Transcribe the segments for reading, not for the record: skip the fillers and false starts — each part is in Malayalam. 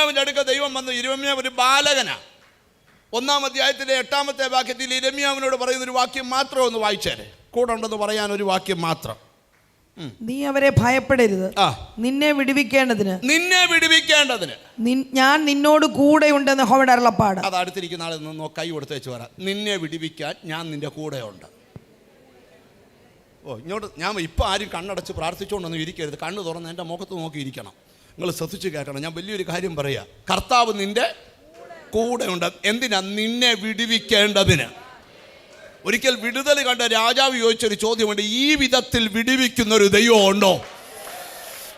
യിരെമ്യാവിൻ്റെ അടുക്ക ദൈവം വന്നു. യിരെമ്യാവ് ഒരു ബാലകനാ. 1-ാം അധ്യായത്തിലെ 8-ാമത്തെ വാക്യത്തിൽ യിരെമ്യാവിനോട് പറയുന്നൊരു വാക്യം മാത്രം ഒന്ന് വായിച്ചേരെ. കൂടെ ഉണ്ടെന്ന് പറയാൻ ഒരു വാക്യം മാത്രം. നീ അവരെ ഭയപ്പെടരുത്, നിന്നെ വിടുവിക്കേണ്ടതിന് ഞാൻ നിന്നോട് കൂടെ ഉണ്ടെന്ന് യഹോവയുടെ അരുളപ്പാട്. അത് അടുത്തിരിക്കുന്ന ആളിൽ നിന്ന് കൈ കൊടുത്ത് വെച്ച് പറ, നിന്നെ വിടുവിക്കാൻ ഞാൻ നിന്റെ കൂടെ ഉണ്ട്. ഇങ്ങോട്ട് ഞാൻ ഇപ്പം ആരും കണ്ണടച്ച് പ്രാർത്ഥിച്ചുകൊണ്ടൊന്നും ഇരിക്കരുത്. കണ്ണ് തുറന്ന് എൻ്റെ മുഖത്ത് നോക്കിയിരിക്കണം. നിങ്ങൾ ശ്രദ്ധിച്ച് കേൾക്കണം. ഞാൻ വലിയൊരു കാര്യം പറയാം. കർത്താവ് നിന്റെ കൂടെ ഉണ്ട്. എന്തിനാ? നിന്നെ വിടുവിക്കേണ്ടതിന്. ഒരിക്കൽ വിടുതൽ കണ്ട രാജാവ് ചോദിച്ചൊരു ചോദ്യമുണ്ട്, ഈ വിധത്തിൽ വിടുവിക്കുന്നൊരു ദൈവം ഉണ്ടോ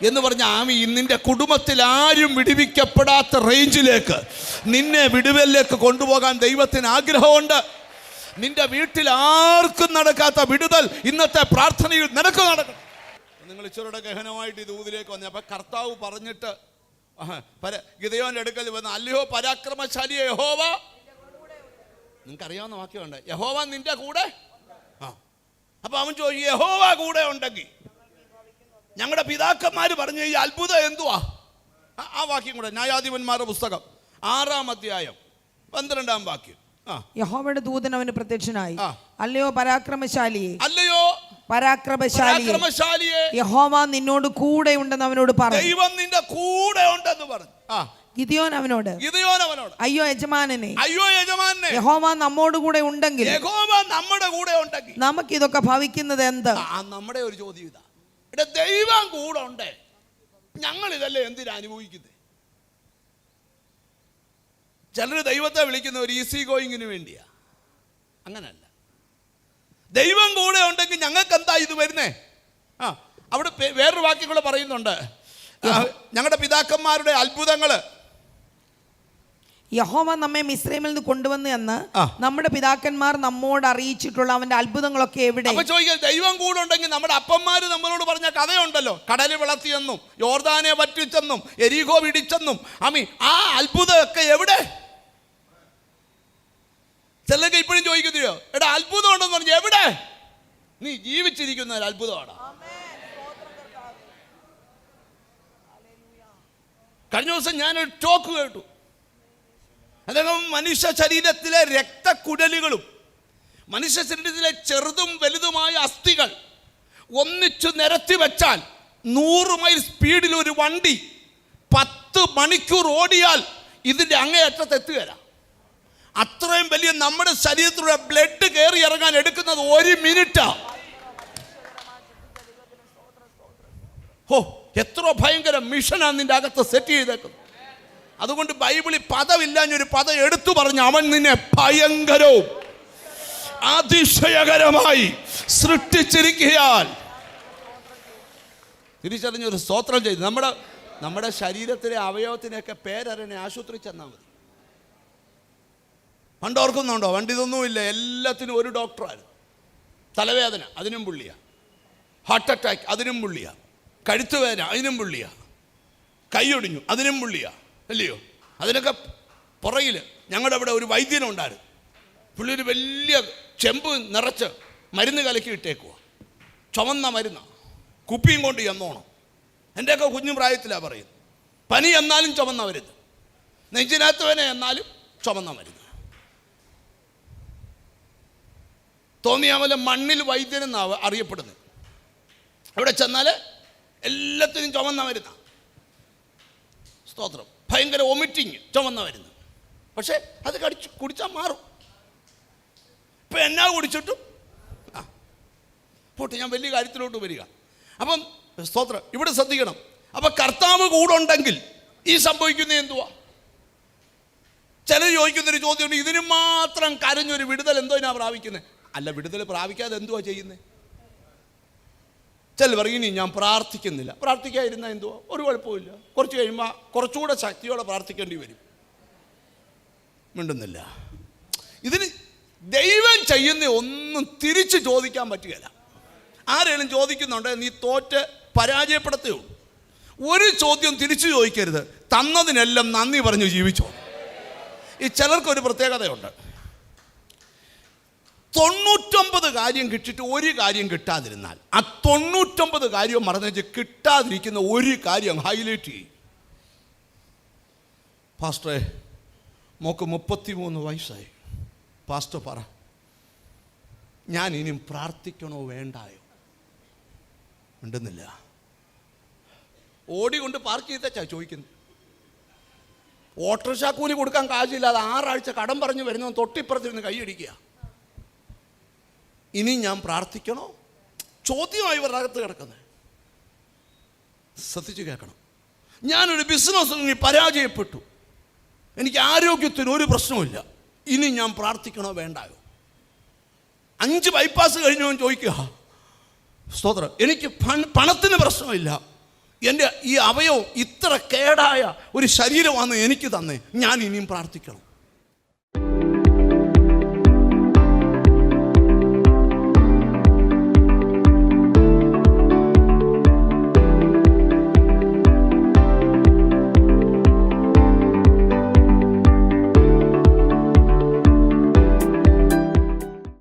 എന്ന് പറഞ്ഞ ആമി. നിന്റെ കുടുംബത്തിൽ ആരും വിടുവിക്കപ്പെടാത്ത റേഞ്ചിലേക്ക് നിന്നെ വിടുതലിലേക്ക് കൊണ്ടുപോകാൻ ദൈവത്തിന് ആഗ്രഹമുണ്ട്. നിന്റെ വീട്ടിൽ ആർക്കും നടക്കാത്ത വിടുതൽ ഇന്നത്തെ പ്രാർത്ഥനയിൽ നിനക്ക് നടക്കണം. നിങ്ങൾ ഇച്ചിരിയുടെ ഗഹനമായിട്ട് ഈ ദൂതിലേക്ക് വന്നേ. അപ്പം കർത്താവ് പറഞ്ഞിട്ട് ഗിദെയോന്റെ അടുക്കൽ വന്ന്, അല്ലയോ പരാക്രമശാലിയെ യഹോവ, നിങ്ങൾക്കറിയാവുന്ന വാക്യമുണ്ട്, യഹോവ നിന്റെ കൂടെ. അപ്പം അവൻ ചോദിച്ചു, യഹോവ കൂടെ ഉണ്ടെങ്കിൽ ഞങ്ങളുടെ പിതാക്കന്മാർ പറഞ്ഞ ഈ അത്ഭുതം എന്തുവാ? ആ വാക്യം കൂടെ ന്യായാധിപന്മാരുടെ പുസ്തകം 6-ാം അധ്യായം 12-ാം വാക്യം. യഹോവയുടെ ദൂതൻ അവന് പ്രത്യക്ഷനായി, അല്ലയോ പരാക്രമശാലിയെ, യഹോവ നിന്നോട് കൂടെ ഉണ്ടെന്ന് അവനോട് പറഞ്ഞു. ദൈവം നിന്റെ കൂടെ ഉണ്ടെന്ന് പറഞ്ഞു. ഗിദെയോൻ അവനോട്, അയ്യോ യജമാനനെ, യഹോവ നമ്മോട് കൂടെ ഉണ്ടെങ്കിൽ നമുക്കിതൊക്കെ ഭവിക്കുന്നത് എന്ത്? നമ്മുടെ ഒരു ചോദ്യം ഇതാ. ദൈവം കൂടെ ഉണ്ട്, ഞങ്ങൾ ഇതല്ലേ എന്തിനാ അനുഭവിക്കുന്നത്? ചിലർ ദൈവത്തെ വിളിക്കുന്ന ഒരു ഈസി ഗോയിങ്ങിന് വേണ്ടിയാ. അങ്ങനല്ല. ദൈവം കൂടെ ഉണ്ടെങ്കിൽ ഞങ്ങൾക്ക് എന്താ ഇത് വരുന്നേ? അവിടെ വേറൊരു വാക്യം കൂടെ പറയുന്നുണ്ട്, ഞങ്ങളുടെ പിതാക്കന്മാരുടെ അത്ഭുതങ്ങള്. യഹോവ നമ്മെ മിസ്രൈമിൽ നിന്ന് കൊണ്ടുവന്നു എന്ന് നമ്മുടെ പിതാക്കന്മാർ നമ്മോട് അറിയിച്ചിട്ടുള്ള അവന്റെ അത്ഭുതങ്ങളൊക്കെ എവിടെ? ദൈവം കൂടെ ഉണ്ടെങ്കിൽ നമ്മുടെ അപ്പന്മാര് നമ്മളോട് പറഞ്ഞ കഥയുണ്ടല്ലോ, കടല് വിളത്തിയെന്നും യോർദാനെ വറ്റിച്ചെന്നും എരിഹോ പിടിച്ചെന്നും. ആ അത്ഭുതമൊക്കെ എവിടെ? ചിലർക്ക് ഇപ്പോഴും ചോദിക്കുന്നില്ലോ, എടാ അത്ഭുതം ഉണ്ടെന്ന് പറഞ്ഞു, എവിടെ? നീ ജീവിച്ചിരിക്കുന്ന ഒരു അത്ഭുതമാണ്. കഴിഞ്ഞ ദിവസം ഞാനൊരു ടോക്ക് കേട്ടു. അദ്ദേഹം മനുഷ്യ ശരീരത്തിലെ രക്തക്കുഴലുകളും മനുഷ്യ ശരീരത്തിലെ ചെറുതും വലുതുമായ അസ്ഥികൾ ഒന്നിച്ചു നിരത്തി വെച്ചാൽ 100 മൈൽ സ്പീഡിൽ ഒരു വണ്ടി 10 മണിക്കൂർ ഓടിയാൽ ഇതിൻ്റെ അങ്ങേയറ്റത്ത് എത്തുകയില്ല. അത്രയും വലിയ നമ്മുടെ ശരീരത്തിലൂടെ ബ്ലഡ് കയറി ഇറങ്ങാൻ എടുക്കുന്നത് 1 മിനിറ്റാ. എത്ര ഭയങ്കര മിഷനാണ് നിന്റെ അകത്ത് സെറ്റ് ചെയ്തേക്കുന്നത്. അതുകൊണ്ട് ബൈബിളിൽ പദമില്ലാഞ്ഞൊരു പദം എടുത്തു പറഞ്ഞു, അവൻ നിന്നെ ഭയങ്കരവും അതിശയകരമായി സൃഷ്ടിച്ചിരിക്കുകയാൽ. തിരിച്ചറിഞ്ഞൊരു സ്തോത്രം ചെയ്തു. നമ്മുടെ ശരീരത്തിലെ അവയവത്തിനെയൊക്കെ പേരറിനെ ആശുപത്രി ചെന്നാൽ മതി. പണ്ടോർക്കുന്നുണ്ടോ? വണ്ടിതൊന്നുമില്ല, എല്ലാത്തിനും ഒരു ഡോക്ടറായിരുന്നു. തലവേദന അതിനും പുള്ളിയാ, ഹാർട്ട് അറ്റാക്ക് അതിനും പുള്ളിയാ, കഴുത്ത് വേദന അതിനും പുള്ളിയാ, കൈയൊടിഞ്ഞു അതിനും പുള്ളിയാ, അല്ലയോ? അതിനൊക്കെ പുറകിൽ ഞങ്ങളുടെ അവിടെ ഒരു വൈദ്യനുണ്ടായിരുന്നു. പുള്ളി ഒരു വലിയ ചെമ്പ് നിറച്ച് മരുന്ന് കലക്കി ഇട്ടേക്കുക, ചുവന്ന മരുന്ന്, കുപ്പിയും കൊണ്ട് എന്നോണം. എൻ്റെയൊക്കെ കുഞ്ഞു പ്രായത്തിലാണ് പറയുന്നത്. പനി എന്നാലും ചുവന്ന മരുന്ന്, നെഞ്ചിനകത്ത് വേന എന്നാലും ചുവന്ന മരുന്ന്. തോന്നിയാമല മണ്ണിൽ വൈദ്യനെന്നാണ് അറിയപ്പെടുന്നത്. അവിടെ ചെന്നാൽ എല്ലാത്തിനും ചുവന്ന മരുന്നാണ്. സ്തോത്രം. ഭയങ്കര വൊമിറ്റിങ്, ചുവന്ന മരുന്ന്. പക്ഷേ അത് കുടിച്ചാൽ മാറും. ഇപ്പം എന്നാ കുടിച്ചിട്ടും പോട്ടെ, ഞാൻ വലിയ കാര്യത്തിലോട്ട് വരിക. അപ്പം സ്തോത്രം, ഇവിടെ ശ്രദ്ധിക്കണം. അപ്പം കർത്താവ് കൂടെ ഉണ്ടെങ്കിൽ ഈ സംഭവിക്കുന്നത് എന്തുവാ? ചിലർ ചോദിക്കുന്നൊരു ചോദ്യമുണ്ട്, ഇതിന് മാത്രം കരഞ്ഞൊരു വിടുതൽ എന്തോ ഞാൻ പ്രാപിക്കുന്നത്? അല്ല, വിടുതൽ പ്രാപിക്കാതെ എന്തുവാ ചെയ്യുന്നത്? ചില പറയും ഞാൻ പ്രാർത്ഥിക്കുന്നില്ല. പ്രാർത്ഥിക്കാതിരുന്നാൽ എന്തുവാ? ഒരു കുഴപ്പമില്ല. കുറച്ച് കഴിയുമ്പോൾ കുറച്ചുകൂടെ ശക്തിയോടെ പ്രാർത്ഥിക്കേണ്ടി വരും. മിണ്ടുന്നില്ല. ഇതിന് ദൈവം ചെയ്യുന്ന ഒന്നും തിരിച്ച് ചോദിക്കാൻ പറ്റുകയില്ല. ആരെങ്കിലും ചോദിക്കുന്നുണ്ടെങ്കിൽ നീ തോറ്റ് പരാജയപ്പെടുത്തേ ഉള്ളൂ. ഒരു ചോദ്യം തിരിച്ചു ചോദിക്കരുത്. തന്നതിനെല്ലാം നന്ദി പറഞ്ഞു ജീവിച്ചോ. ഈ ചിലർക്കൊരു പ്രത്യേകതയുണ്ട്. 99 കാര്യം കിട്ടിയിട്ട് ഒരു കാര്യം കിട്ടാതിരുന്നാൽ ആ 99 കാര്യവും മറന്നു വെച്ച് കിട്ടാതിരിക്കുന്ന ഒരു കാര്യം ഹൈലൈറ്റ് ചെയ്യും. പാസ്റ്ററെ, മോക്ക് 33 വയസ്സായി. പാസ്റ്റർ പറ, ഞാൻ ഇനിയും പ്രാർത്ഥിക്കണോ വേണ്ടായോ? ഉണ്ടെന്നില്ല. ഓടിക്കൊണ്ട് പാർക്ക് ചെയ്തച്ചാ ചോദിക്കുന്നു. ഓട്ടോറിക്ഷ കൂലി കൊടുക്കാൻ കാശില്ലാതെ 6 ആഴ്ച കടം പറഞ്ഞു വരുന്നവൻ തൊട്ടിപ്പുറത്തിരുന്ന് കൈയടിക്കുക. ഇനി ഞാൻ പ്രാർത്ഥിക്കണോ? ചോദ്യമായി ഇവരുടെ അകത്ത് കിടക്കുന്നത്. ശ്രദ്ധിച്ച് കേൾക്കണം. ഞാനൊരു ബിസിനസ് പരാജയപ്പെട്ടു, എനിക്ക് ആരോഗ്യത്തിന് ഒരു പ്രശ്നമില്ല, ഇനി ഞാൻ പ്രാർത്ഥിക്കണോ വേണ്ടായോ? 5 ബൈപ്പാസ് കഴിഞ്ഞവൻ ചോദിക്കുക, സ്തോത്രം, എനിക്ക് പണത്തിന് പ്രശ്നമില്ല, എൻ്റെ ഈ അവയവം ഇത്ര കേടായ ഒരു ശരീരമാണ് എനിക്ക് തന്നെ, ഞാൻ ഇനിയും പ്രാർത്ഥിക്കണം.